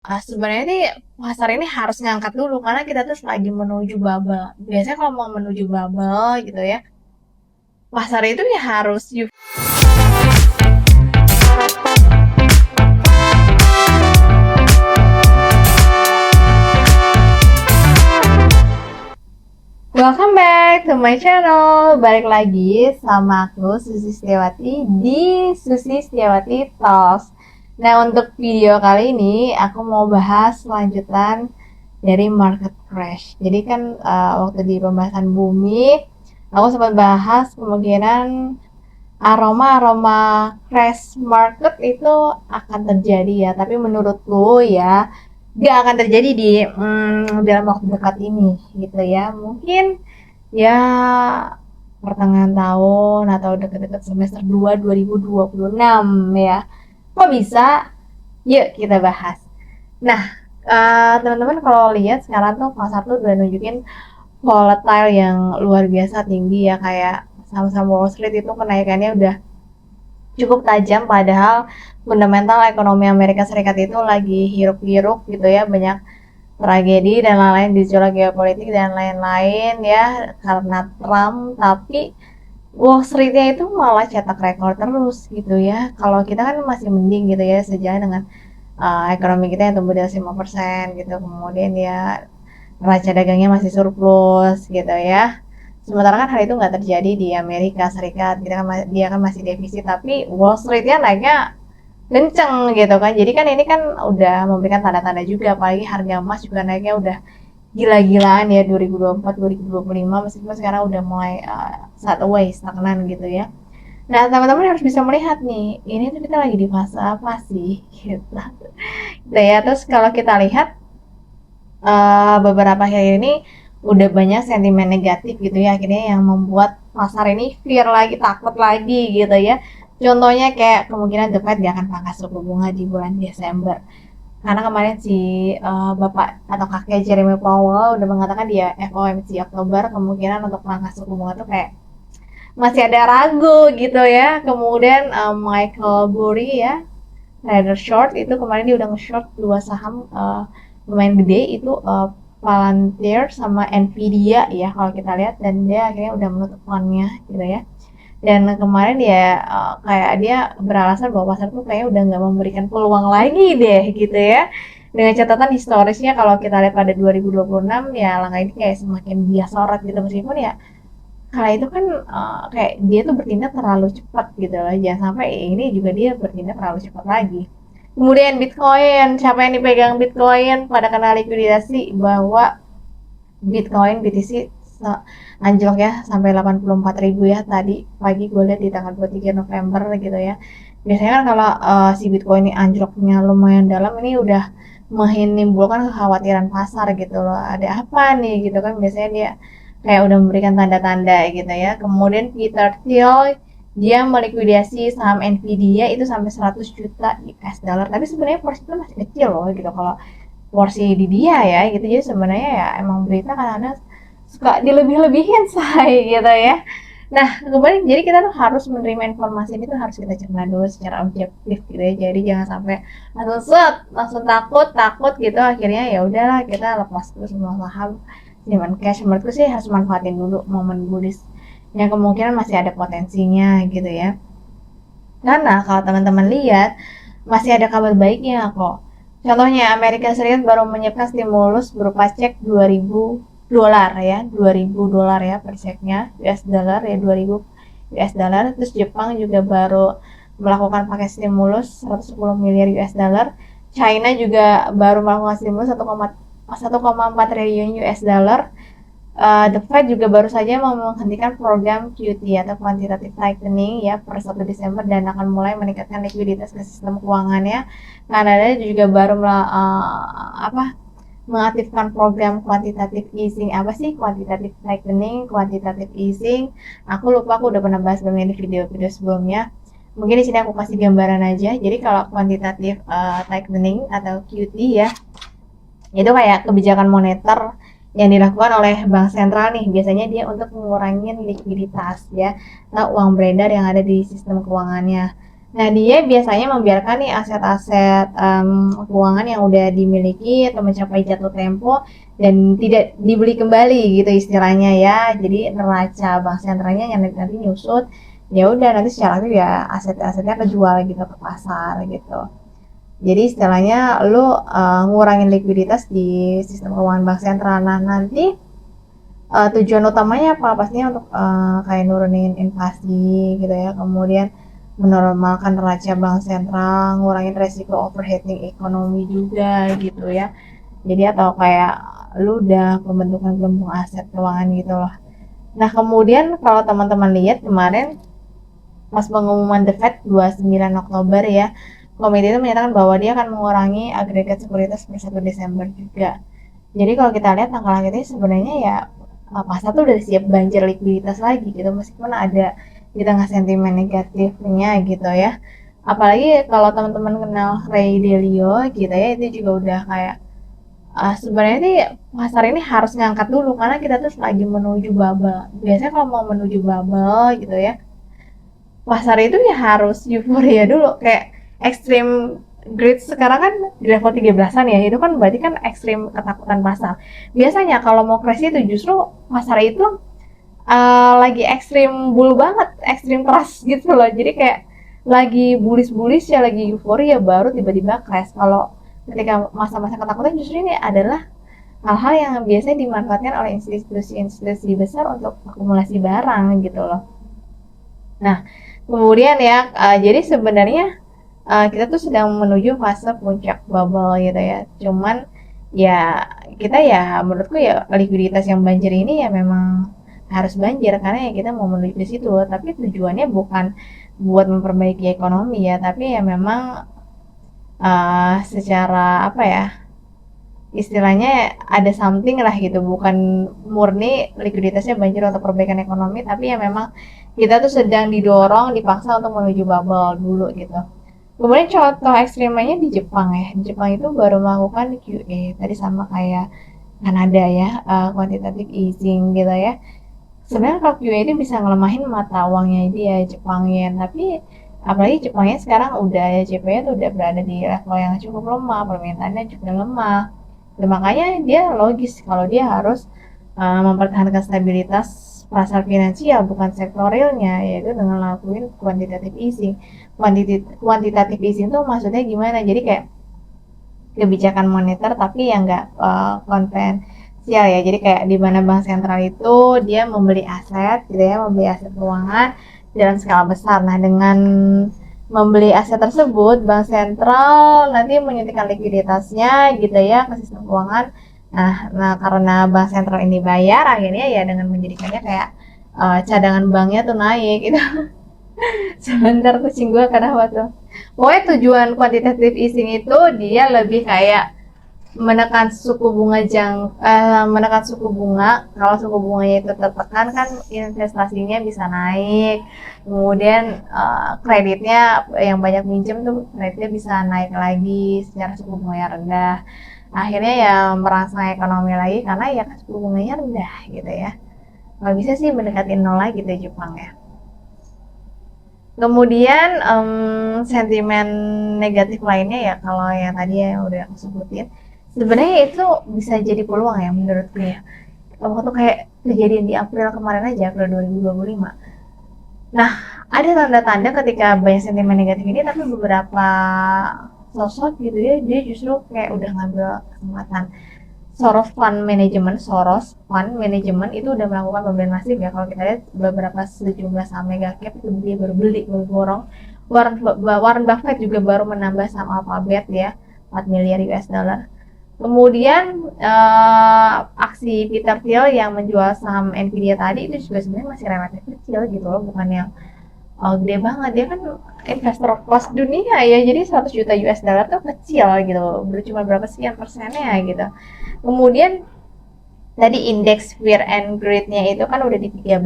Sebenarnya nih pasar ini harus ngangkat dulu karena kita tuh lagi menuju bubble. Biasanya kalau mau menuju bubble gitu ya, pasar itu ya harus Welcome back to my channel. Balik lagi sama aku Susi Setiawati di Susi Setiawati Talks. Nah, untuk video kali ini aku mau bahas lanjutan dari market crash. Jadi kan waktu di pembahasan bumi aku sempat bahas kemungkinan aroma-aroma crash market itu akan terjadi ya. Tapi menurutku ya nggak akan terjadi di dalam waktu dekat ini gitu ya. Mungkin ya pertengahan tahun atau dekat-dekat semester 2 2026 ya. Kok bisa? Yuk kita bahas. Nah, teman-teman kalau lihat sekarang tuh pasar tuh udah nunjukin volatile yang luar biasa tinggi ya, kayak saham-saham Wall Street itu kenaikannya udah cukup tajam, padahal fundamental ekonomi Amerika Serikat itu lagi hiruk-hiruk gitu ya, banyak tragedi dan lain-lain, gejolak geopolitik dan lain-lain ya karena Trump. Tapi Wall Street-nya itu malah cetak rekor terus gitu ya. Kalau kita kan masih mending gitu ya, sejalan dengan ekonomi kita yang tumbuh di atas 5% gitu. Kemudian ya neraca dagangnya masih surplus gitu ya. Sementara kan hal itu nggak terjadi di Amerika Serikat. Dia kan masih defisit, tapi Wall Street-nya naiknya kenceng gitu kan. Jadi kan ini kan udah memberikan tanda-tanda juga, apalagi harga emas juga naiknya udah gila-gilaan ya 2024 2025, meskipun sekarang udah mulai sideways, stagnan gitu ya. Nah, teman-teman harus bisa melihat nih, ini tuh kita lagi di fase apa sih gitu. Nah, ya, terus kalau kita lihat beberapa akhir ini udah banyak sentimen negatif gitu ya, akhirnya yang membuat pasar ini fear lagi, takut lagi gitu ya. Contohnya kayak kemungkinan The Fed gak akan pangkas suku bunga di bulan Desember, karena kemarin si bapak atau kakek Jeremy Powell udah mengatakan dia FOMC Oktober kemungkinan untuk pangkas suku bunga tuh kayak masih ada ragu gitu ya. Kemudian Michael Burry ya, trader short, itu kemarin dia udah nge-short dua saham lumayan gede, itu Palantir sama Nvidia ya kalau kita lihat, dan dia akhirnya udah menutup fund-nya gitu ya. Dan kemarin dia kayak dia beralasan bahwa pasar tuh kayak udah nggak memberikan peluang lagi deh gitu ya. Dengan catatan historisnya kalau kita lihat pada 2026 ya, langkah ini kayak semakin dia sorot gitu, meskipun ya kala itu kan kayak dia tuh bertindak terlalu cepat gitu loh, jangan sampai ini juga dia bertindak terlalu cepat lagi. Kemudian Bitcoin, siapa yang dipegang Bitcoin pada kena likuidasi, bahwa Bitcoin BTC anjlok ya sampai 84.000 ya, tadi pagi gue lihat di tanggal 23 November gitu ya. Biasanya kan kalau si Bitcoin ini anjloknya lumayan dalam, ini udah menimbulkan kekhawatiran pasar gitu loh. Ada apa nih gitu kan, biasanya dia kayak udah memberikan tanda-tanda gitu ya. Kemudian Peter Thiel dia melikuidasi saham Nvidia itu sampai 100 juta US dollar. Tapi sebenarnya porsi itu masih kecil loh gitu kalau porsi di dia ya gitu. Jadi sebenarnya ya emang berita kadang-kadang suka dilebih-lebihin say gitu ya. Nah, kembali, jadi kita tuh harus menerima informasi ini tuh harus kita cerna dulu secara objektif gitu ya. Jadi jangan sampai langsung takut takut gitu, akhirnya ya udahlah kita lepas terus semua saham simpan cash. Menurutku sih harus manfaatin dulu momen bullish yang kemungkinan masih ada potensinya gitu ya. Karena kalau teman-teman lihat masih ada kabar baiknya kok. Contohnya Amerika Serikat baru menyiapkan stimulus berupa cek 2000 dolar ya, 2000 dolar ya per ceknya, US dollar ya, 2000 US dollar. Terus Jepang juga baru melakukan pakai stimulus 110 miliar US dollar. China juga baru melakukan stimulus 1,4 triliun US dollar. The Fed juga baru saja mau menghentikan program QT atau quantitative tightening ya per 1 Desember, dan akan mulai meningkatkan likuiditas ke sistem keuangannya. Kanada juga baru mengaktifkan program quantitative easing. Apa sih quantitative tightening, quantitative easing? Aku lupa, aku udah pernah bahas di video-video sebelumnya. Mungkin di sini aku kasih gambaran aja. Jadi kalau quantitative tightening atau QT ya, itu kayak kebijakan moneter yang dilakukan oleh bank sentral nih, biasanya dia untuk mengurangi likuiditas ya, atau uang beredar yang ada di sistem keuangannya. Nah, dia biasanya membiarkan nih aset-aset keuangan yang udah dimiliki atau mencapai jatuh tempo dan tidak dibeli kembali gitu istilahnya ya. Jadi neraca bank sentralnya yang nanti nyusut, ya udah nanti secara aktif ya aset-asetnya kejual gitu ke pasar gitu. Jadi istilahnya lu ngurangin likuiditas di sistem keuangan bank sentral. Nah, nanti tujuan utamanya apa? Pastinya untuk kayak nurunin inflasi gitu ya. Kemudian menormalkan neraca bank sentral, ngurangin resiko overheating ekonomi juga gitu ya. Jadi atau kayak lu udah pembentukan gelembung aset keuangan gitu loh. Nah, kemudian kalau teman-teman lihat kemarin pas pengumuman The Fed 29 Oktober ya, komite itu menyatakan bahwa dia akan mengurangi agregat sekuritas per 1 Desember juga. Jadi kalau kita lihat tanggal akhirnya sebenarnya ya pasar tuh udah siap banjir likuiditas lagi gitu meskipun ada di tengah sentimen negatifnya gitu ya. Apalagi kalau teman-teman kenal Ray Dalio gitu ya, itu juga udah kayak sebenarnya nih pasar ini harus ngangkat dulu karena kita tuh lagi menuju bubble. Biasanya kalau mau menuju bubble gitu ya, pasar itu ya harus euforia dulu kayak ekstrim grade sekarang kan di level 13-an ya, itu kan berarti kan ekstrim ketakutan pasar. Biasanya kalau mau crash itu justru pasar itu lagi ekstrim bull banget, ekstrim keras gitu loh. Jadi kayak lagi bullish-bullish ya, lagi euforia baru tiba-tiba crash. Kalau ketika masa-masa ketakutan justru ini adalah hal-hal yang biasanya dimanfaatkan oleh institusi-institusi besar untuk akumulasi barang gitu loh. Nah, kemudian ya, jadi sebenarnya kita tuh sedang menuju fase puncak bubble gitu ya. Cuman ya kita ya menurutku ya likuiditas yang banjir ini ya memang harus banjir karena ya kita mau menuju ke situ. Tapi tujuannya bukan buat memperbaiki ekonomi ya, tapi ya memang secara apa ya, istilahnya ada something lah gitu, bukan murni likuiditasnya banjir untuk perbaikan ekonomi, tapi ya memang kita tuh sedang didorong dipaksa untuk menuju bubble dulu gitu. Kemudian contoh ekstrimnya di Jepang ya, di Jepang itu baru melakukan QE tadi sama kayak Kanada ya, quantitative easing gitu ya. Sebenarnya kalau QE ini bisa ngelemahin mata uangnya dia Jepang yen, tapi apalagi Jepangnya sekarang udah ya JP-nya tuh udah berada di level yang cukup lemah, permintaannya juga lemah. Dan makanya dia logis kalau dia harus mempertahankan stabilitas pasar finansial bukan sektorialnya, yaitu dengan lakuin quantitative easing. Quantitative easing tuh maksudnya gimana? Jadi kayak kebijakan moneter tapi yang enggak konvensial ya. Jadi kayak di mana bank sentral itu dia membeli aset gitu ya, membeli aset keuangan dalam skala besar. Nah, dengan membeli aset tersebut, bank sentral nanti menyuntikkan likuiditasnya gitu ya ke sistem keuangan. Nah, karena bank sentral ini bayar, akhirnya ya dengan menjadikannya kayak cadangan banknya tuh naik gitu. Sebentar kucing gue kenapa tuh? Pokoknya tujuan quantitative easing itu dia lebih kayak menekan suku bunga. Kalau suku bunganya itu tertekan kan investasinya bisa naik, kemudian kreditnya yang banyak minjem tuh kreditnya bisa naik lagi secara suku bunganya rendah, akhirnya ya merangsang ekonomi lagi karena ya suku bunganya rendah gitu ya. Nggak bisa sih mendekati nol lagi gitu Jepang ya. Kemudian sentimen negatif lainnya ya kalau yang tadi ya udah aku sebutin, sebenarnya itu bisa jadi peluang ya menurutku ya. Waktu kayak kejadian di April kemarin aja, April 2025. Nah, ada tanda-tanda ketika banyak sentimen negatif ini, tapi beberapa sosok gitu ya, dia justru kayak udah ngambil kesempatan. Soros Fund Management itu udah melakukan pembelian masif ya. Kalau kita lihat beberapa sejumlah saham mega cap itu dia baru beli, baru borong. Warren Buffett juga baru menambah saham Alphabet ya, 4 miliar US dollar. Kemudian aksi Peter Thiel yang menjual saham Nvidia tadi itu juga sebenarnya masih relatif kecil gitu loh, bukan yang gede banget. Dia kan investor kelas dunia ya, jadi 100 juta US dollar tuh kecil gitu, cuma berapa sekian persennya gitu. Kemudian tadi indeks fear and greed-nya itu kan udah di 13.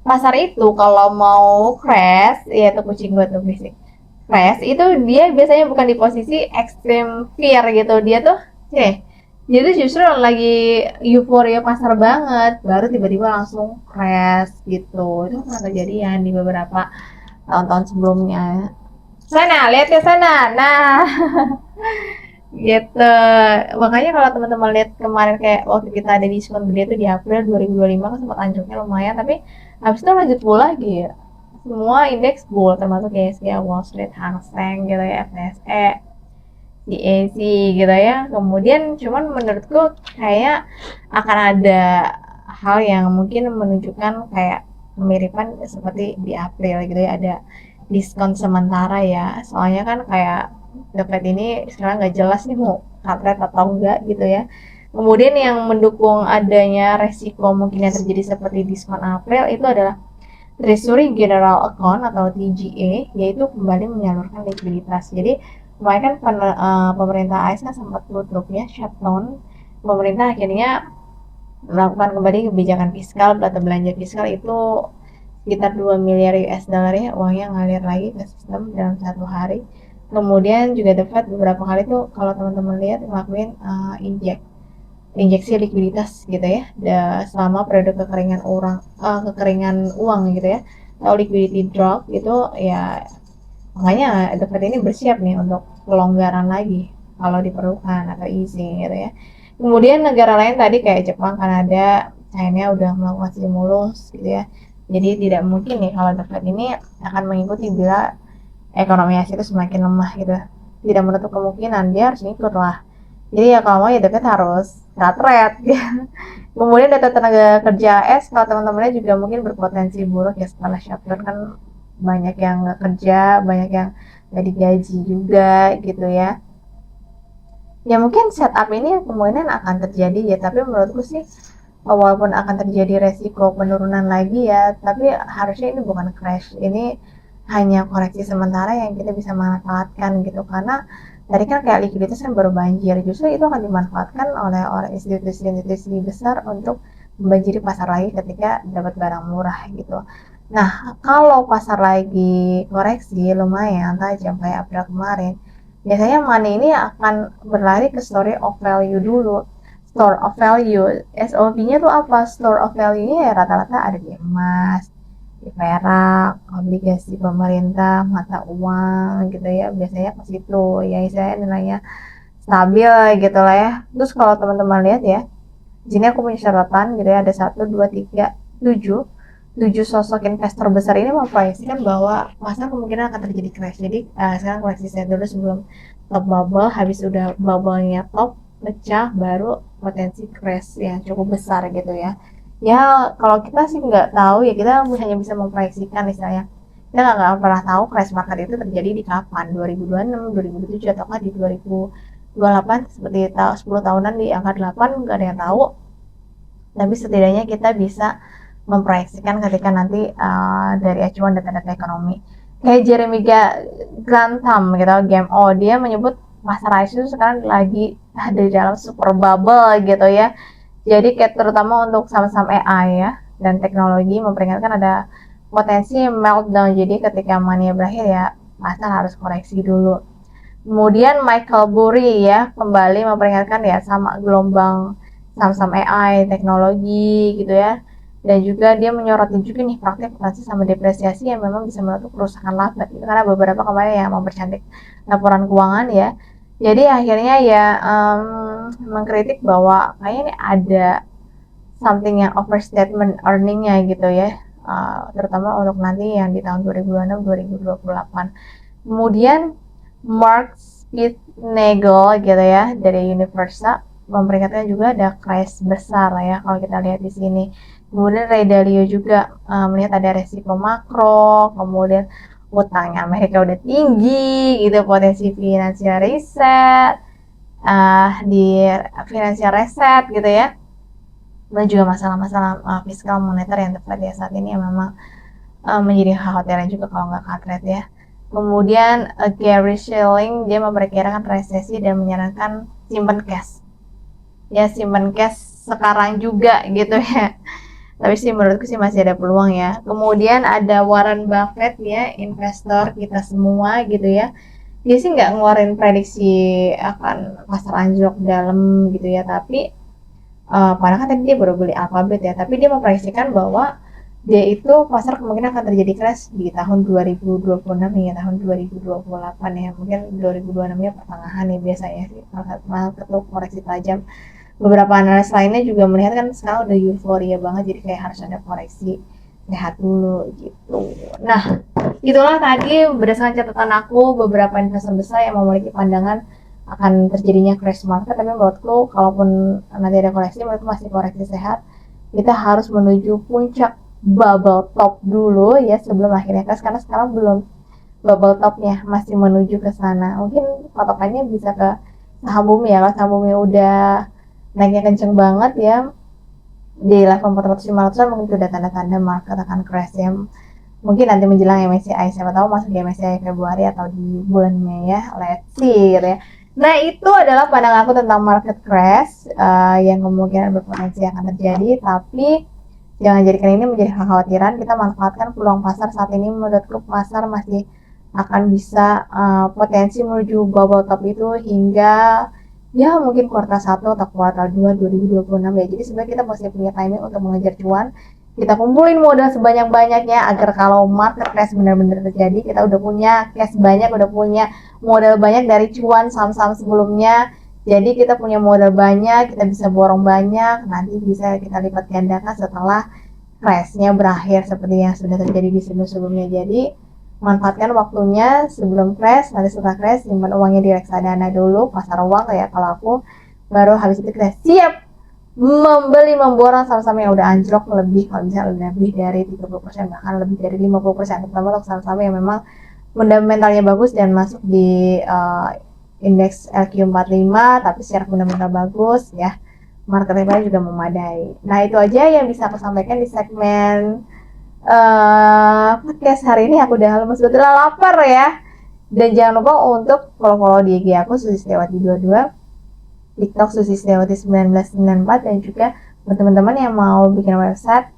Pasar itu kalau mau crash, ya itu kucing gue tuh bisik. Crash itu dia biasanya bukan di posisi extreme fear gitu. Dia tuh dia tuh justru lagi euforia pasar banget, baru tiba-tiba langsung crash gitu. Itu pernah kejadian di beberapa tahun-tahun sebelumnya. Sana, lihat ke sana. Nah, gitu. Makanya kalau teman-teman lihat kemarin kayak waktu kita ada diskon gede tuh di April 2025 kan sempat anjloknya lumayan, tapi habis itu lanjut bull lagi ya. Semua indeks bull termasuk ISG, Wall Street, Hang Seng gitu ya, FTSE, CAC gitu ya. Kemudian cuman menurutku kayak akan ada hal yang mungkin menunjukkan kayak kemiripan seperti di April gitu ya, ada diskon sementara ya. Soalnya kan kayak The Fed ini sekarang nggak jelas nih mau cut rate atau enggak gitu ya. Kemudian yang mendukung adanya resiko mungkin yang terjadi seperti diskon April itu adalah Treasury General Account atau TGA, yaitu kembali menyalurkan likuiditas. Jadi kemarin kan pemerintah AS kan sempat tutup ya, shutdown. Pemerintah akhirnya melakukan kembali kebijakan fiskal atau belanja fiskal itu sekitar 2 miliar US dollar ya, uangnya ngalir lagi ke sistem dalam satu hari. Kemudian juga The Fed beberapa kali tuh kalau teman-teman lihat ngelakuin injeksi likuiditas gitu ya, selama periode kekeringan uang gitu ya, atau liquidity drop gitu ya. Makanya The Fed ini bersiap nih untuk pelonggaran lagi kalau diperlukan atau easing gitu ya. Kemudian negara lain tadi kayak Jepang, Kanada, China udah melakukan stimulus gitu ya. Jadi tidak mungkin nih kalau The Fed ini akan mengikuti bila ekonomi Asia itu semakin lemah gitu. Tidak menutup kemungkinan dia harus ikut lah. Jadi ya kalau mau ya The Fed harus cut rate ya. Kemudian data tenaga kerja AS kalau teman-temannya juga mungkin berpotensi buruk ya setelah shutdown kan, banyak yang nggak kerja, banyak yang nggak digaji juga gitu ya. Ya mungkin setup ini kemungkinan akan terjadi ya, tapi menurutku sih walaupun akan terjadi resiko penurunan lagi ya, tapi harusnya ini bukan crash, ini hanya koreksi sementara yang kita bisa manfaatkan gitu, karena tadi kan kayak likuiditas kan baru banjir, justru itu akan dimanfaatkan oleh institusi-institusi besar untuk membanjiri pasar lagi ketika dapat barang murah gitu. Nah, kalau pasar lagi koreksi lumayan tajam kayak April kemarin, biasanya money ini akan berlari ke story of value dulu. Store of value, SOV-nya tuh apa? Store of value-nya ya rata-rata ada di emas, di perak, obligasi pemerintah, mata uang gitu ya. Biasanya ke situ ya, saya nilainya stabil gitu lah ya. Terus kalau teman-teman lihat ya, di sini aku punya catatan gitu ya, ada 1, 2, 3, 7 7 sosok investor besar ini memproyeksikan bahwa pasar kemungkinan akan terjadi crash. Jadi sekarang koreksi saya dulu sebelum top bubble, habis udah bubble-nya top pecah baru potensi crash yang cukup besar gitu ya. Ya kalau kita sih nggak tahu ya, kita hanya bisa memproyeksikan misalnya. Kita nggak pernah tahu crash market itu terjadi di kapan, 2026, 2027 ataukah di 2028, seperti 10 tahunan di angka 8, nggak ada yang tahu. Tapi setidaknya kita bisa memproyeksikan ketika nanti dari acuan data-data ekonomi. Kayak Jeremy Grantham gitu, GMO, dia menyebut pasar ICU sekarang lagi ada di dalam super bubble gitu ya. Jadi kayak terutama untuk saham-saham AI ya dan teknologi, memperingatkan ada potensi meltdown. Jadi ketika mania berakhir ya pasar harus koreksi dulu. Kemudian Michael Burry ya kembali memperingatkan ya sama gelombang saham-saham AI, teknologi gitu ya. Dan juga dia menyoroti juga nih praktik operasi sama depresiasi yang memang bisa menutup kerusakan laba gitu. Karena beberapa kemarin yang mempercantik laporan keuangan ya. Jadi akhirnya ya mengkritik bahwa kayaknya ini ada something yang overstatement earningnya gitu ya. Terutama untuk nanti yang di tahun 2026-2028. Kemudian Mark Spitznagel gitu ya dari Universa memperingatkan juga ada crash besar ya kalau kita lihat di sini. Kemudian Ray Dalio juga melihat ada resiko makro, kemudian utangnya Amerika udah tinggi gitu, potensi finansial reset, di financial reset gitu ya. Dan juga masalah-masalah fiskal moneter yang tepat ya saat ini yang memang menjadi kekhawatiran juga kalau nggak cut rate ya. Kemudian Gary Shilling dia memperkirakan resesi dan menyarankan simpan cash. Ya simpan cash sekarang juga gitu ya. Tapi sih menurutku sih masih ada peluang ya. Kemudian ada Warren Buffett ya, investor kita semua gitu ya. Dia sih nggak ngeluarin prediksi akan pasar anjlok dalam gitu ya, tapi padahal kan tadi dia baru beli Alphabet ya, tapi dia memproyeksikan bahwa dia itu pasar kemungkinan akan terjadi crash di tahun 2026 hingga tahun 2028 ya. Mungkin 2026 nya pertengahan ya biasanya sih market tuh koreksi tajam. Beberapa analis lainnya juga melihat kan sekarang udah euforia banget, jadi kayak harus ada koreksi, lihat dulu gitu. Nah, itulah tadi berdasarkan catatan aku beberapa investor besar yang memiliki pandangan akan terjadinya crash market. Tapi menurutku kalaupun nanti ada koreksi, menurutku masih koreksi sehat. Kita harus menuju puncak bubble top dulu ya sebelum akhirnya crash, karena sekarang belum bubble topnya, masih menuju ke sana. Mungkin patokannya bisa ke saham bumi ya, kalau saham bumi udah naiknya kenceng banget ya di level 400-500an, mungkin itu udah tanda-tanda market akan crash ya. Mungkin nanti menjelang MSCI, siapa tahu masuk di MSCI Februari atau di bulan Mei ya, let's see ya. Nah, itu adalah pandangan aku tentang market crash yang kemungkinan berpotensi akan terjadi, tapi jangan jadikan ini menjadi kekhawatiran. Kita manfaatkan peluang pasar saat ini. Menurutku pasar masih akan bisa potensi menuju bubble top itu hingga ya mungkin kuartal 1 atau kuartal 2 2026 ya. Jadi sebenarnya kita masih punya timing untuk mengejar cuan. Kita kumpulin modal sebanyak-banyaknya agar kalau market crash benar-benar terjadi, kita udah punya cash banyak, udah punya modal banyak dari cuan saham-saham sebelumnya. Jadi kita punya modal banyak, kita bisa borong banyak, nanti bisa kita lipat gandakan setelah crashnya berakhir seperti yang sudah terjadi di sebelum-sebelumnya. Jadi manfaatkan waktunya sebelum crash, nanti setelah crash simpan uangnya di reksadana dulu, pasar uang ya kalau aku, baru habis itu kita siap membeli memborong saham-saham yang udah anjlok lebih, kalau bisa lebih dari 30%, bahkan lebih dari 50%, terutama untuk saham-saham yang memang fundamentalnya bagus dan masuk di indeks LQ45 tapi secara fundamental bagus ya, market value juga memadai. Nah, itu aja yang bisa aku sampaikan di segmen podcast hari ini. Aku udah lemes, sebetulnya lapar ya. Dan jangan lupa untuk follow di IG aku Susi Setiawati 22, TikTok Susi Setiawati 1994, dan juga buat teman-teman yang mau bikin website,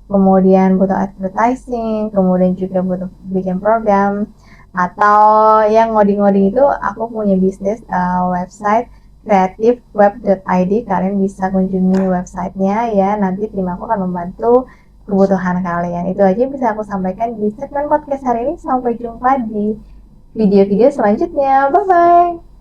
kemudian butuh advertising, kemudian juga butuh bikin program, atau yang ngoding-ngoding itu, aku punya bisnis website creativeweb.id. Kalian bisa kunjungi websitenya ya, nanti tim aku akan membantu kebutuhan kalian. Itu aja bisa aku sampaikan di segmen podcast hari ini. Sampai jumpa di video-video selanjutnya. Bye bye.